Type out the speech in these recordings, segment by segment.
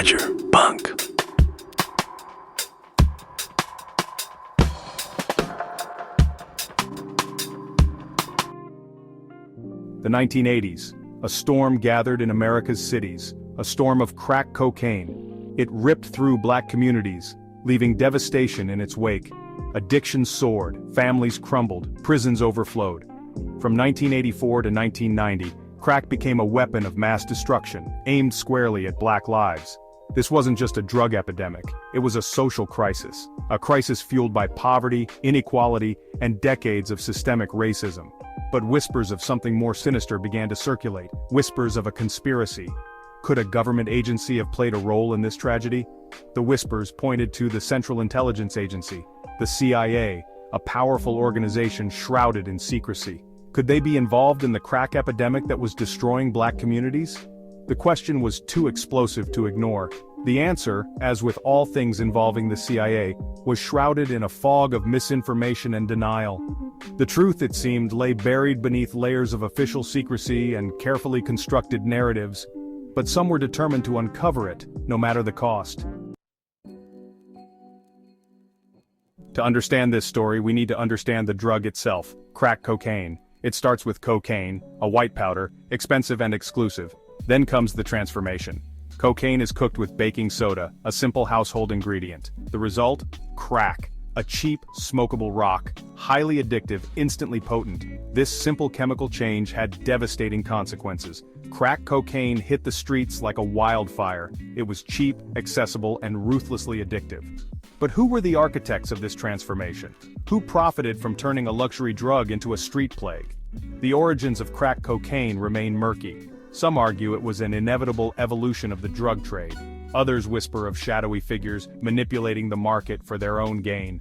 Badger, Bunk. The 1980s. A storm gathered in America's cities, a storm of crack cocaine. It ripped through black communities, leaving devastation in its wake. Addiction soared, families crumbled, prisons overflowed. From 1984 to 1990, crack became a weapon of mass destruction, aimed squarely at black lives. This wasn't just a drug epidemic, it was a social crisis. A crisis fueled by poverty, inequality, and decades of systemic racism. But whispers of something more sinister began to circulate, whispers of a conspiracy. Could a government agency have played a role in this tragedy? The whispers pointed to the Central Intelligence Agency, the CIA, a powerful organization shrouded in secrecy. Could they be involved in the crack epidemic that was destroying black communities? The question was too explosive to ignore. The answer, as with all things involving the CIA, was shrouded in a fog of misinformation and denial. The truth, it seemed, lay buried beneath layers of official secrecy and carefully constructed narratives, but some were determined to uncover it, no matter the cost. To understand this story, we need to understand the drug itself, crack cocaine. It starts with cocaine, a white powder, expensive and exclusive. Then comes the transformation. Cocaine is cooked with baking soda, a simple household ingredient. The result? Crack. A cheap, smokable rock, highly addictive, instantly potent. This simple chemical change had devastating consequences. Crack cocaine hit the streets like a wildfire. It was cheap, accessible, and ruthlessly addictive. But who were the architects of this transformation? Who profited from turning a luxury drug into a street plague? The origins of crack cocaine remain murky. Some argue it was an inevitable evolution of the drug trade. Others whisper of shadowy figures manipulating the market for their own gain.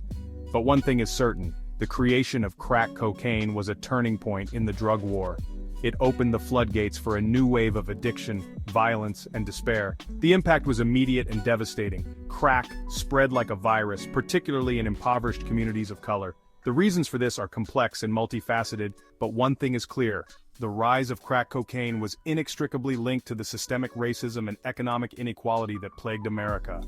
But one thing is certain, the creation of crack cocaine was a turning point in the drug war. It opened the floodgates for a new wave of addiction, violence, and despair. The impact was immediate and devastating. Crack spread like a virus, particularly in impoverished communities of color. The reasons for this are complex and multifaceted, but one thing is clear. The rise of crack cocaine was inextricably linked to the systemic racism and economic inequality that plagued America.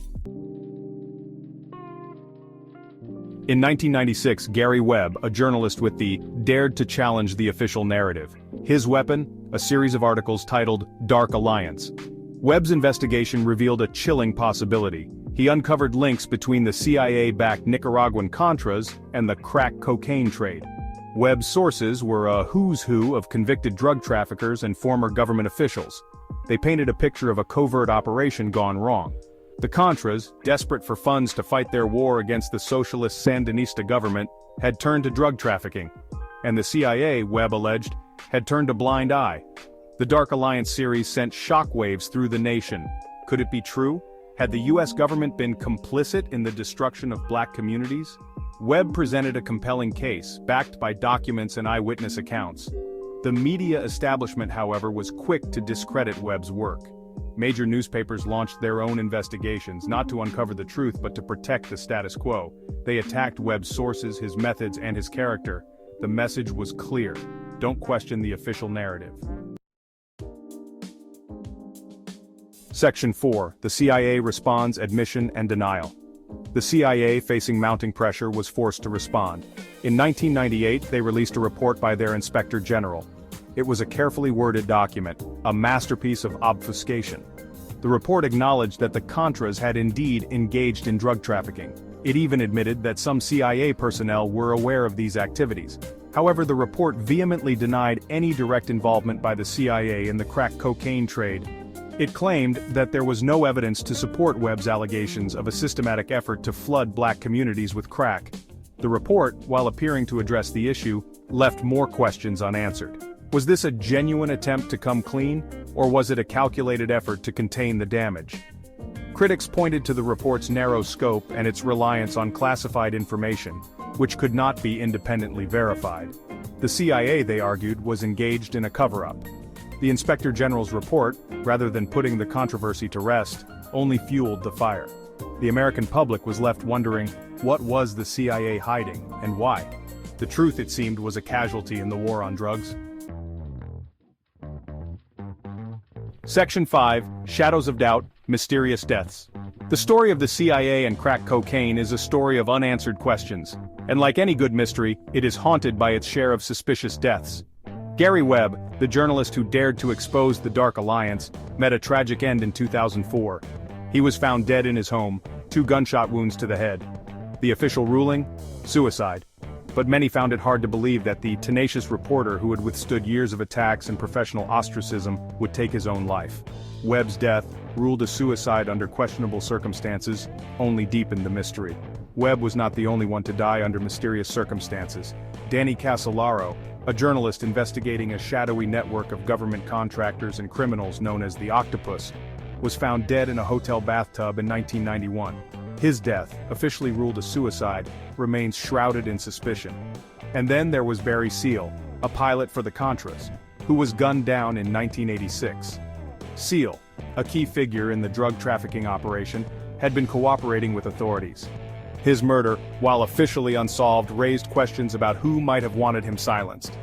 In 1996, Gary Webb, a journalist with the dared to challenge the official narrative. His weapon? A series of articles titled Dark Alliance. Webb's investigation revealed a chilling possibility. He uncovered links between the CIA-backed Nicaraguan Contras and the crack cocaine trade. Webb's sources were a who's who of convicted drug traffickers and former government officials. They painted a picture of a covert operation gone wrong. The Contras, desperate for funds to fight their war against the socialist Sandinista government, had turned to drug trafficking. And the CIA, Webb alleged, had turned a blind eye. The Dark Alliance series sent shockwaves through the nation. Could it be true? Had the US government been complicit in the destruction of black communities? Webb presented a compelling case, backed by documents and eyewitness accounts. The media establishment, however, was quick to discredit Webb's work. Major newspapers launched their own investigations, not to uncover the truth but to protect the status quo. They attacked Webb's sources, his methods, and his character. The message was clear. Don't question the official narrative. Section 4. The CIA responds: admission and denial. The CIA, facing mounting pressure, was forced to respond. In 1998, they released a report by their Inspector General. It was a carefully worded document, a masterpiece of obfuscation. The report acknowledged that the Contras had indeed engaged in drug trafficking. It even admitted that some CIA personnel were aware of these activities. However, the report vehemently denied any direct involvement by the CIA in the crack cocaine trade. It claimed that there was no evidence to support Webb's allegations of a systematic effort to flood black communities with crack. The report, while appearing to address the issue, left more questions unanswered. Was this a genuine attempt to come clean, or was it a calculated effort to contain the damage? Critics pointed to the report's narrow scope and its reliance on classified information, which could not be independently verified. The CIA, they argued, was engaged in a cover-up. The Inspector General's report, rather than putting the controversy to rest, only fueled the fire. The American public was left wondering, what was the CIA hiding, and why? The truth, it seemed, was a casualty in the war on drugs. Section 5, Shadows of Doubt, Mysterious deaths. The story of the CIA and crack cocaine is a story of unanswered questions, and like any good mystery, it is haunted by its share of suspicious deaths. Gary Webb, the journalist who dared to expose the Dark Alliance, met a tragic end in 2004. He was found dead in his home, 2 gunshot wounds to the head. The official ruling? Suicide. But many found it hard to believe that the tenacious reporter who had withstood years of attacks and professional ostracism would take his own life. Webb's death, ruled a suicide under questionable circumstances, only deepened the mystery. Webb was not the only one to die under mysterious circumstances. Danny Casolaro, a journalist investigating a shadowy network of government contractors and criminals known as the Octopus, was found dead in a hotel bathtub in 1991. His death, officially ruled a suicide, remains shrouded in suspicion. And then there was Barry Seal, a pilot for the Contras, who was gunned down in 1986. Seal, a key figure in the drug trafficking operation, had been cooperating with authorities. His murder, while officially unsolved, raised questions about who might have wanted him silenced.